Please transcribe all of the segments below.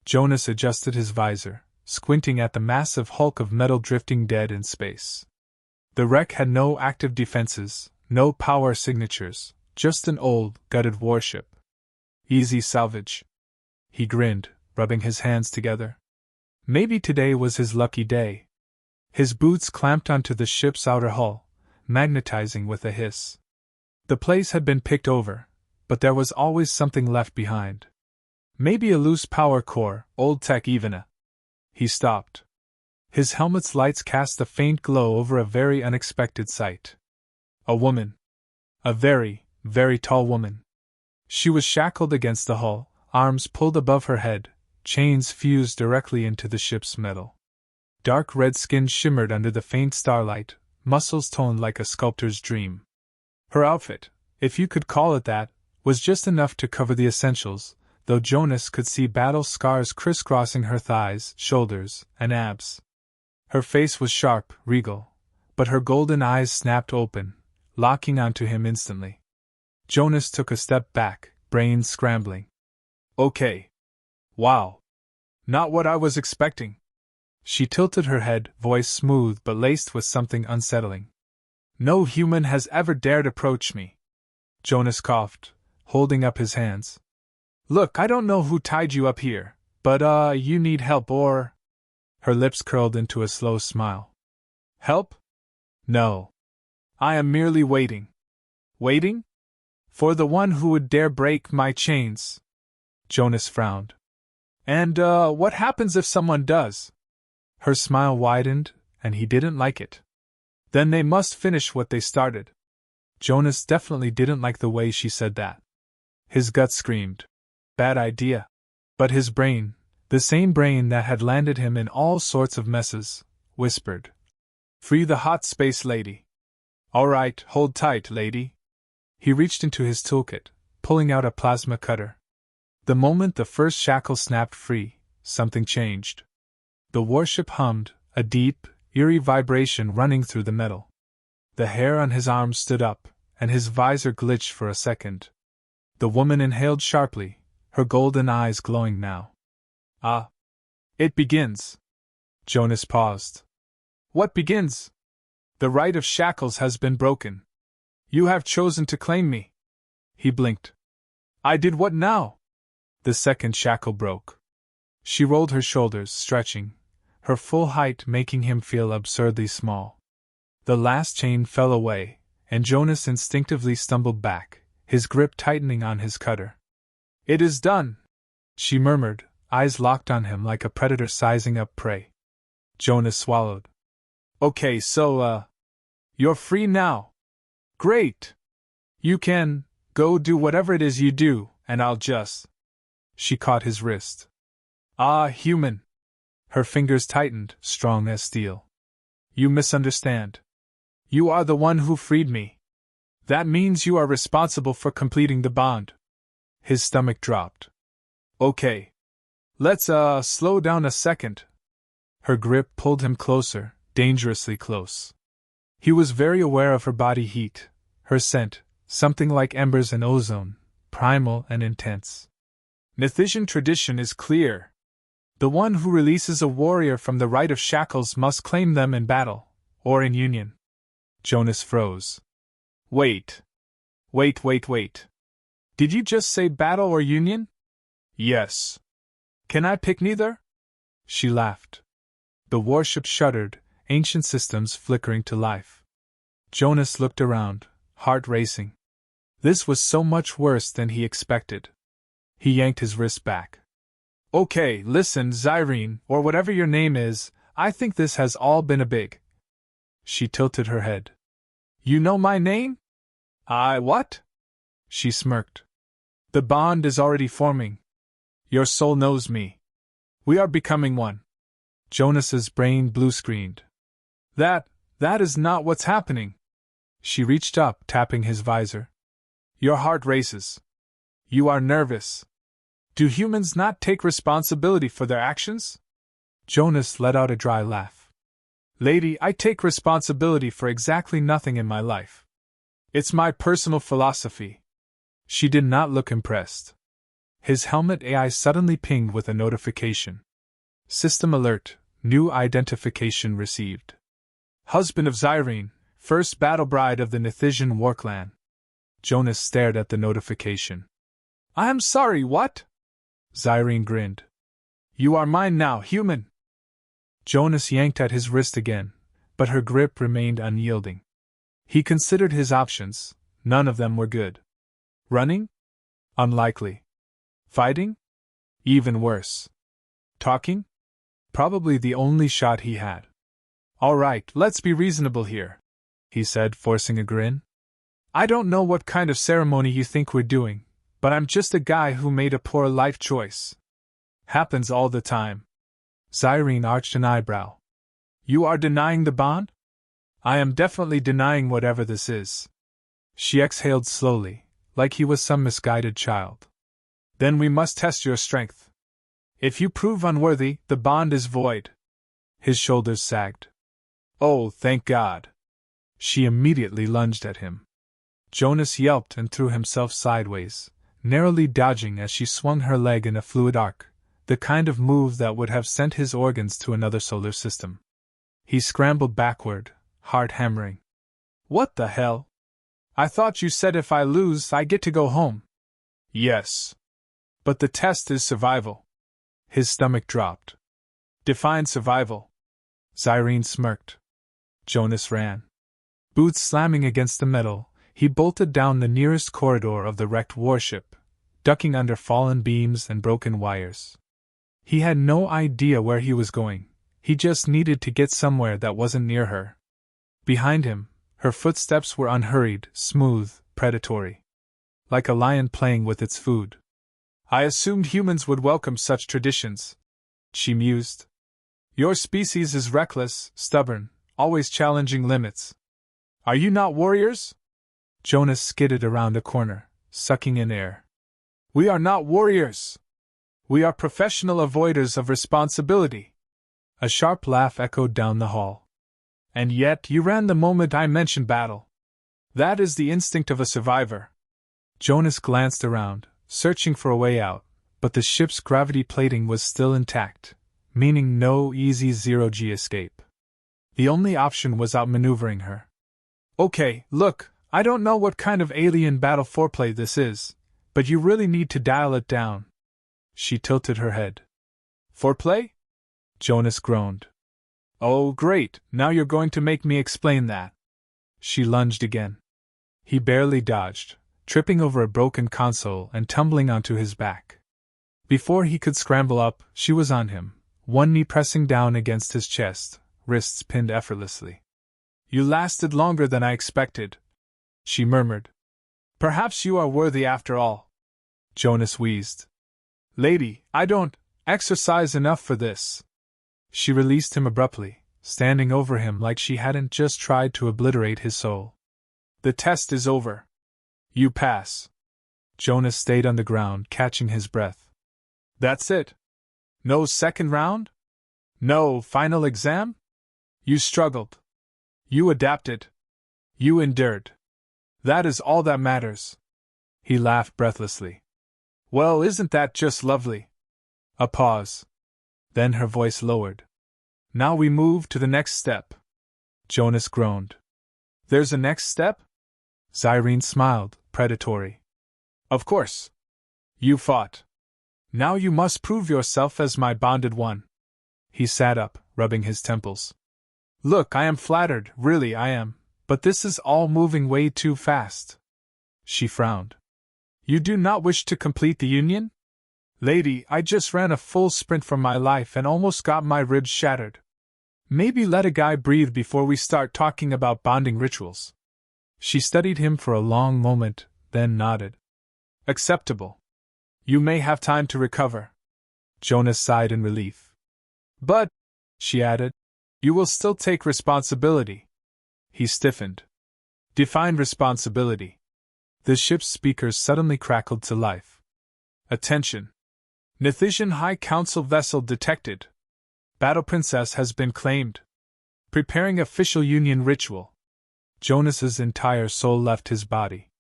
Jonas adjusted his visor, squinting at the massive hulk of metal drifting dead in space. The wreck had no active defenses, no power signatures, just an old, gutted warship. Easy salvage. He grinned, rubbing his hands together. Maybe today was his lucky day. His boots clamped onto the ship's outer hull, magnetizing with a hiss. The place had been picked over, but there was always something left behind. Maybe a loose power core, old tech even. He stopped. His helmet's lights cast a faint glow over a very unexpected sight. A woman. A very, very tall woman. She was shackled against the hull, arms pulled above her head, chains fused directly into the ship's metal. Dark red skin shimmered under the faint starlight, muscles toned like a sculptor's dream. Her outfit, if you could call it that, was just enough to cover the essentials, though Jonas could see battle scars crisscrossing her thighs, shoulders, and abs. Her face was sharp, regal, but her golden eyes snapped open, locking onto him instantly. Jonas took a step back, brains scrambling. Okay. Wow. Not what I was expecting. She tilted her head, voice smooth but laced with something unsettling. No human has ever dared approach me. Jonas coughed, holding up his hands. Look, I don't know who tied you up here, but you need help or… Her lips curled into a slow smile. Help? No. I am merely waiting. Waiting? For the one who would dare break my chains. Jonas frowned. And, what happens if someone does? Her smile widened, and he didn't like it. Then they must finish what they started. Jonas definitely didn't like the way she said that. His gut screamed. Bad idea. But his brain, the same brain that had landed him in all sorts of messes, whispered. Free the hot space lady. All right, hold tight, lady. He reached into his toolkit, pulling out a plasma cutter. The moment the first shackle snapped free, something changed. The warship hummed, a deep, eerie vibration running through the metal. The hair on his arm stood up, and his visor glitched for a second. The woman inhaled sharply, her golden eyes glowing now. Ah. It begins. Jonas paused. What begins? The right of shackles has been broken. You have chosen to claim me. He blinked. I did what now? The second shackle broke. She rolled her shoulders, stretching, her full height making him feel absurdly small. The last chain fell away, and Jonas instinctively stumbled back, his grip tightening on his cutter. It is done, she murmured, eyes locked on him like a predator sizing up prey. Jonas swallowed. Okay, so, you're free now. Great! You can go do whatever it is you do, and I'll just… She caught his wrist. Ah, human! Her fingers tightened, strong as steel. You misunderstand. You are the one who freed me. That means you are responsible for completing the bond. His stomach dropped. Okay. Let's, slow down a second. Her grip pulled him closer, dangerously close. He was very aware of her body heat, her scent, something like embers in ozone, primal and intense. Nithisian tradition is clear. The one who releases a warrior from the right of shackles must claim them in battle, or in union. Jonas froze. Wait. Did you just say battle or union? Yes. Can I pick neither? She laughed. The warship shuddered, ancient systems flickering to life. Jonas looked around, heart racing. This was so much worse than he expected. He yanked his wrist back. Okay, listen, Zyrene, or whatever your name is, I think this has all been a big… She tilted her head. You know my name? What? She smirked. The bond is already forming. Your soul knows me. We are becoming one. Jonas's brain blue-screened. That is not what's happening. She reached up, tapping his visor. Your heart races. You are nervous. Do humans not take responsibility for their actions? Jonas let out a dry laugh. Lady, I take responsibility for exactly nothing in my life. It's my personal philosophy. She did not look impressed. His helmet AI suddenly pinged with a notification. System alert, new identification received. Husband of Zyrene, first battle bride of the Nithisian war clan. Jonas stared at the notification. I am sorry, what? Zyrene grinned. You are mine now, human. Jonas yanked at his wrist again, but her grip remained unyielding. He considered his options, none of them were good. Running? Unlikely. Fighting? Even worse. Talking? Probably the only shot he had. All right, let's be reasonable here, he said, forcing a grin. I don't know what kind of ceremony you think we're doing, but I'm just a guy who made a poor life choice. Happens all the time. Zyrene arched an eyebrow. You are denying the bond? I am definitely denying whatever this is. She exhaled slowly, like he was some misguided child. Then we must test your strength. If you prove unworthy, the bond is void. His shoulders sagged. Oh, thank God. She immediately lunged at him. Jonas yelped and threw himself sideways, narrowly dodging as she swung her leg in a fluid arc, the kind of move that would have sent his organs to another solar system. He scrambled backward, heart hammering. What the hell? I thought you said if I lose, I get to go home. Yes. But the test is survival. His stomach dropped. Define survival. Zyrene smirked. Jonas ran. Boots slamming against the metal, he bolted down the nearest corridor of the wrecked warship, ducking under fallen beams and broken wires. He had no idea where he was going, he just needed to get somewhere that wasn't near her. Behind him, her footsteps were unhurried, smooth, predatory. Like a lion playing with its food. I assumed humans would welcome such traditions, she mused. Your species is reckless, stubborn, always challenging limits. Are you not warriors? Jonas skidded around a corner, sucking in air. We are not warriors. We are professional avoiders of responsibility. A sharp laugh echoed down the hall. And yet you ran the moment I mentioned battle. That is the instinct of a survivor. Jonas glanced around, searching for a way out, but the ship's gravity plating was still intact, meaning no easy zero-G escape. The only option was outmaneuvering her. Okay, look, I don't know what kind of alien battle foreplay this is, but you really need to dial it down. She tilted her head. Foreplay? Jonas groaned. Oh, great, now you're going to make me explain that. She lunged again. He barely dodged, tripping over a broken console and tumbling onto his back. Before he could scramble up, she was on him, one knee pressing down against his chest, wrists pinned effortlessly. You lasted longer than I expected, she murmured. Perhaps you are worthy after all. Jonas wheezed. Lady, I don't exercise enough for this. She released him abruptly, standing over him like she hadn't just tried to obliterate his soul. The test is over. You pass. Jonas stayed on the ground, catching his breath. That's it? No second round? No final exam? You struggled. You adapted. You endured. That is all that matters. He laughed breathlessly. Well, isn't that just lovely? A pause. Then her voice lowered. Now we move to the next step. Jonas groaned. There's a next step? Zyrene smiled, predatory. Of course. You fought. Now you must prove yourself as my bonded one. He sat up, rubbing his temples. Look, I am flattered, really I am, but this is all moving way too fast. She frowned. You do not wish to complete the union? Lady, I just ran a full sprint for my life and almost got my ribs shattered. Maybe let a guy breathe before we start talking about bonding rituals. She studied him for a long moment, then nodded. Acceptable. You may have time to recover. Jonas sighed in relief. But, she added, you will still take responsibility. He stiffened. Define responsibility. The ship's speakers suddenly crackled to life. Attention. Nithisian High Council vessel detected. Battle Princess has been claimed. Preparing official union ritual. Jonas's entire soul left his body.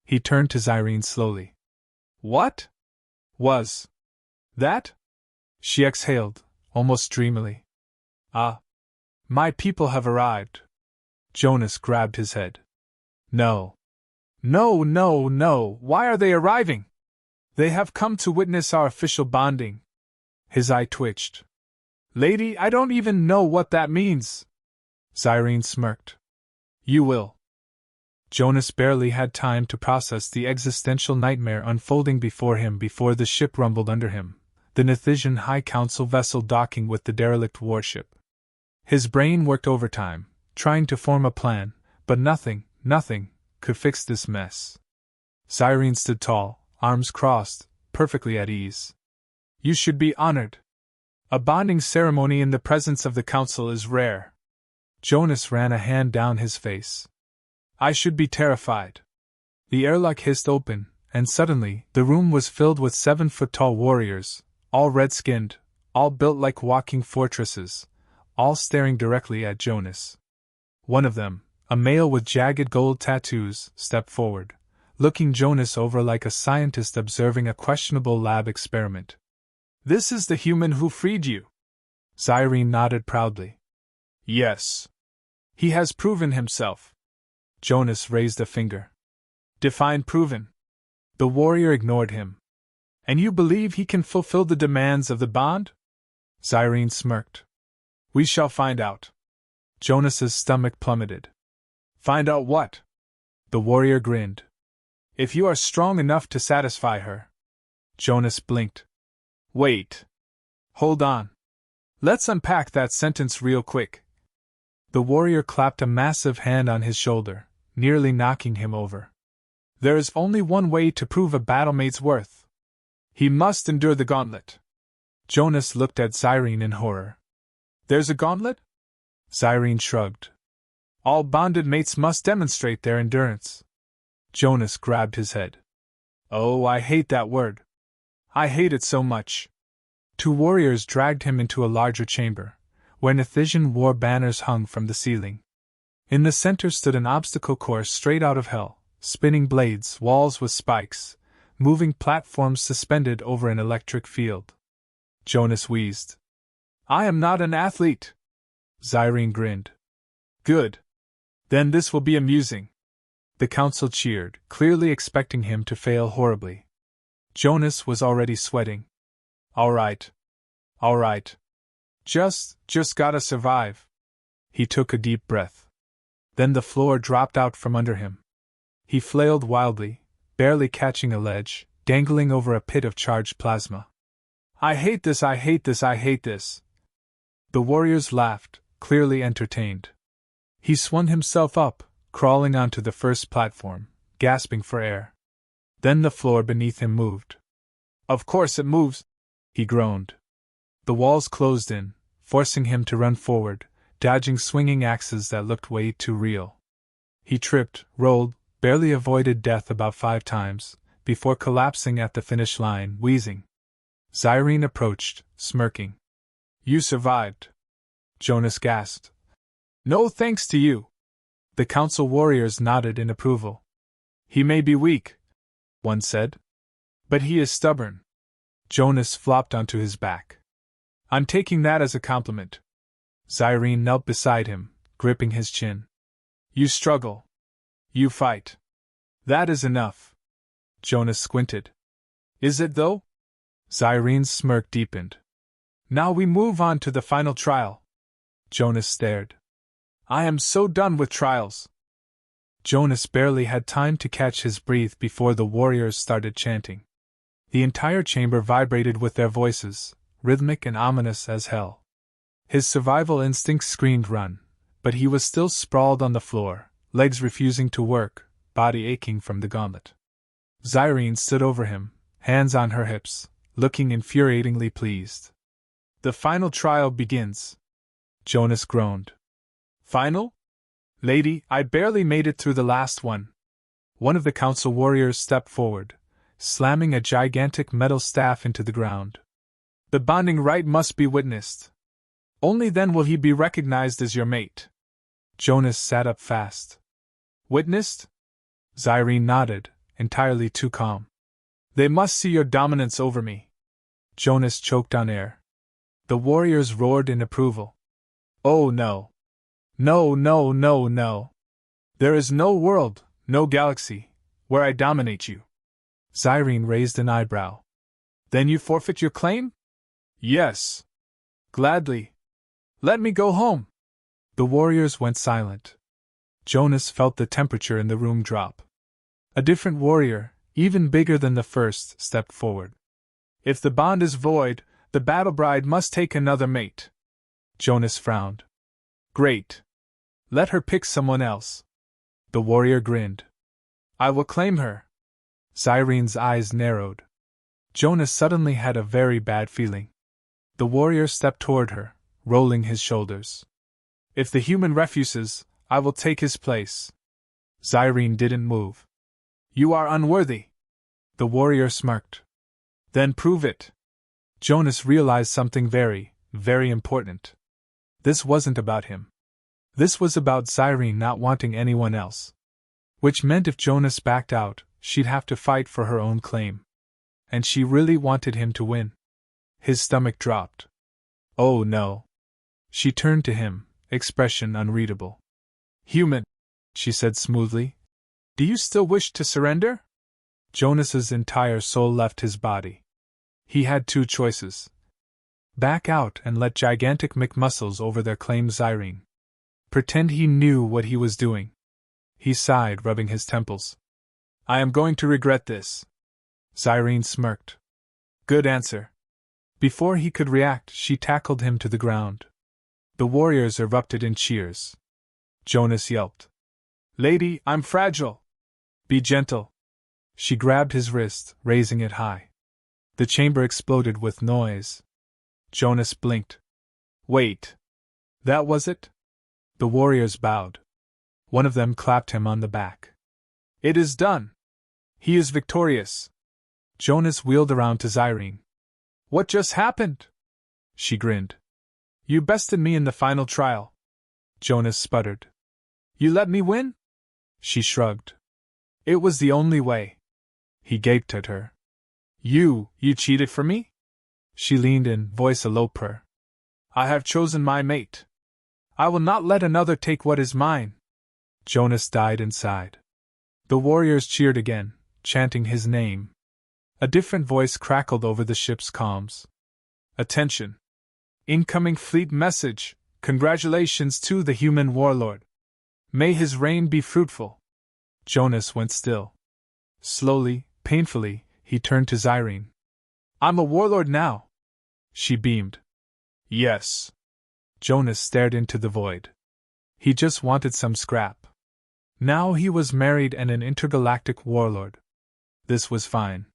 He turned to Zyrene slowly. What? Was that? She exhaled, almost dreamily. Ah. My people have arrived. Jonas grabbed his head. No. No, no, no, why are they arriving? They have come to witness our official bonding. His eye twitched. Lady, I don't even know what that means. Cyrene smirked. You will. Jonas barely had time to process the existential nightmare unfolding before him before the ship rumbled under him, the Nethisian High Council vessel docking with the derelict warship. His brain worked overtime, trying to form a plan, but nothing could fix this mess. Cyrene stood tall, arms crossed, perfectly at ease. You should be honored. A bonding ceremony in the presence of the council is rare. Jonas ran a hand down his face. I should be terrified. The airlock hissed open, and suddenly the room was filled with 7-foot-tall warriors, all red-skinned, all built like walking fortresses, all staring directly at Jonas. One of them, a male with jagged gold tattoos, stepped forward, looking Jonas over like a scientist observing a questionable lab experiment. This is the human who freed you. Cyrene nodded proudly. Yes. He has proven himself. Jonas raised a finger. Define proven. The warrior ignored him. And you believe he can fulfill the demands of the bond? Cyrene smirked. We shall find out. Jonas's stomach plummeted. Find out what? The warrior grinned. If you are strong enough to satisfy her. Jonas blinked. Wait. Hold on. Let's unpack that sentence real quick. The warrior clapped a massive hand on his shoulder, nearly knocking him over. There is only one way to prove a battlemate's worth. He must endure the gauntlet. Jonas looked at Cyrene in horror. There's a gauntlet? Cyrene shrugged. All bonded mates must demonstrate their endurance. Jonas grabbed his head. Oh, I hate that word. I hate it so much. Two warriors dragged him into a larger chamber, where Nethisian war banners hung from the ceiling. In the center stood an obstacle course straight out of hell, spinning blades, walls with spikes, moving platforms suspended over an electric field. Jonas wheezed. I am not an athlete. Cyrene grinned. Good. Then this will be amusing. The council cheered, clearly expecting him to fail horribly. Jonas was already sweating. All right. Just gotta survive. He took a deep breath. Then the floor dropped out from under him. He flailed wildly, barely catching a ledge, dangling over a pit of charged plasma. I hate this. The warriors laughed, clearly entertained. He swung himself up, crawling onto the first platform, gasping for air. Then the floor beneath him moved. Of course it moves, he groaned. The walls closed in, forcing him to run forward, dodging swinging axes that looked way too real. He tripped, rolled, barely avoided death about 5 times, before collapsing at the finish line, wheezing. Cyrene approached, smirking. You survived. Jonas gasped. No thanks to you. The council warriors nodded in approval. He may be weak, one said. But he is stubborn. Jonas flopped onto his back. I'm taking that as a compliment. Cyrene knelt beside him, gripping his chin. You struggle. You fight. That is enough. Jonas squinted. Is it though? Cyrene's smirk deepened. Now we move on to the final trial. Jonas stared. I am so done with trials. Jonas barely had time to catch his breath before the warriors started chanting. The entire chamber vibrated with their voices, rhythmic and ominous as hell. His survival instincts screamed run, but he was still sprawled on the floor, legs refusing to work, body aching from the gauntlet. Cyrene stood over him, hands on her hips, looking infuriatingly pleased. The final trial begins. Jonas groaned. Final? Lady, I barely made it through the last one. One of the council warriors stepped forward, slamming a gigantic metal staff into the ground. The bonding rite must be witnessed. Only then will he be recognized as your mate. Jonas sat up fast. Witnessed? Cyrene nodded, entirely too calm. They must see your dominance over me. Jonas choked on air. The warriors roared in approval. Oh no. No, no, no, no. There is no world, no galaxy, where I dominate you. Zyrene raised an eyebrow. Then you forfeit your claim? Yes. Gladly. Let me go home. The warriors went silent. Jonas felt the temperature in the room drop. A different warrior, even bigger than the first, stepped forward. If the bond is void, the battle bride must take another mate. Jonas frowned. Great. Let her pick someone else. The warrior grinned. I will claim her. Zyrene's eyes narrowed. Jonas suddenly had a very bad feeling. The warrior stepped toward her, rolling his shoulders. If the human refuses, I will take his place. Zyrene didn't move. You are unworthy. The warrior smirked. Then prove it. Jonas realized something very, very important. This wasn't about him. This was about Zyrene not wanting anyone else. Which meant if Jonas backed out, she'd have to fight for her own claim. And she really wanted him to win. His stomach dropped. Oh no. She turned to him, expression unreadable. Human, she said smoothly. Do you still wish to surrender? Jonas's entire soul left his body. He had two choices. Back out and let gigantic McMuscles over their claim Zyrene. Pretend he knew what he was doing. He sighed, rubbing his temples. I am going to regret this. Zyrene smirked. Good answer. Before he could react, she tackled him to the ground. The warriors erupted in cheers. Jonas yelped. Lady, I'm fragile. Be gentle. She grabbed his wrist, raising it high. The chamber exploded with noise. Jonas blinked. Wait. That was it? The warriors bowed. One of them clapped him on the back. It is done. He is victorious. Jonas wheeled around to Zyrene. What just happened? She grinned. You bested me in the final trial. Jonas sputtered. You let me win? She shrugged. It was the only way. He gaped at her. You cheated for me? She leaned in, voice a low purr. I have chosen my mate. I will not let another take what is mine. Jonas died inside. The warriors cheered again, chanting his name. A different voice crackled over the ship's comms. Attention! Incoming fleet message! Congratulations to the human warlord! May his reign be fruitful! Jonas went still. Slowly, painfully, he turned to Zyrene. I'm a warlord now! She beamed. Yes. Jonas stared into the void. He just wanted some scrap. Now he was married and an intergalactic warlord. This was fine.